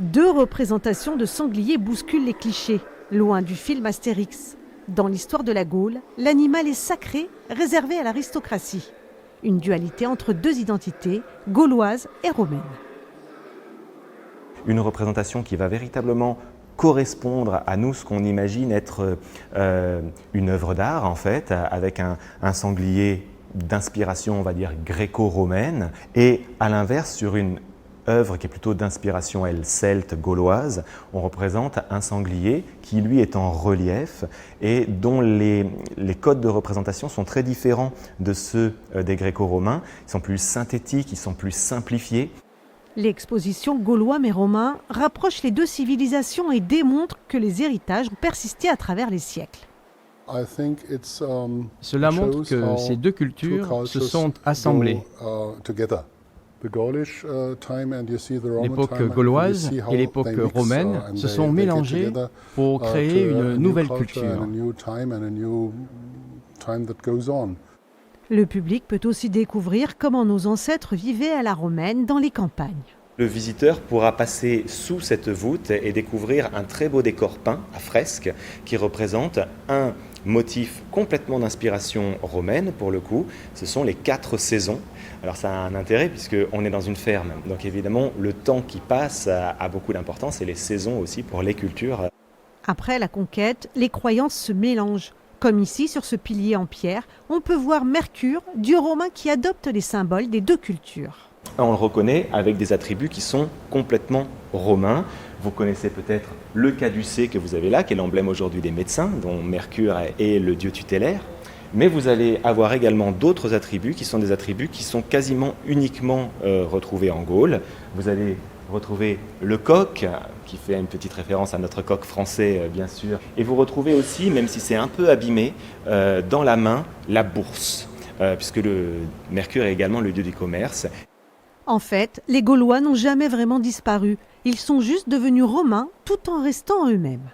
Deux représentations de sangliers bousculent les clichés, loin du film Astérix. Dans l'histoire de la Gaule, l'animal est sacré, réservé à l'aristocratie. Une dualité entre deux identités, gauloise et romaine. Une représentation qui va véritablement correspondre à nous, ce qu'on imagine être une œuvre d'art, en fait, avec un sanglier d'inspiration, on va dire, gréco-romaine, et à l'inverse, sur une œuvre qui est plutôt d'inspiration, elle, celte, gauloise, on représente un sanglier qui, lui, est en relief et dont les codes de représentation sont très différents de ceux des gréco-romains. Ils sont plus synthétiques, ils sont plus simplifiés. L'exposition Gaulois mais romains rapproche les deux civilisations et démontre que les héritages ont persisté à travers les siècles. Cela montre que ces deux cultures se sont assemblées. L'époque gauloise et l'époque romaine se sont mélangées pour créer une nouvelle culture. Le public peut aussi découvrir comment nos ancêtres vivaient à la romaine dans les campagnes. Le visiteur pourra passer sous cette voûte et découvrir un très beau décor peint à fresque qui représente un motif complètement d'inspiration romaine pour le coup. Ce sont les 4 saisons. Alors ça a un intérêt puisqu'on est dans une ferme. Donc évidemment, le temps qui passe a beaucoup d'importance et les saisons aussi pour les cultures. Après la conquête, les croyances se mélangent. Comme ici, sur ce pilier en pierre, on peut voir Mercure, dieu romain qui adopte les symboles des deux cultures. On le reconnaît avec des attributs qui sont complètement romains. Vous connaissez peut-être le caducée que vous avez là, qui est l'emblème aujourd'hui des médecins, dont Mercure est le dieu tutélaire. Mais vous allez avoir également d'autres attributs qui sont des attributs qui sont quasiment uniquement retrouvés en Gaule. Vous allez retrouver le coq, qui fait une petite référence à notre coq français, bien sûr. Et vous retrouvez aussi, même si c'est un peu abîmé, dans la main, la bourse, puisque le Mercure est également le dieu du commerce. En fait, les Gaulois n'ont jamais vraiment disparu. Ils sont juste devenus romains tout en restant eux-mêmes.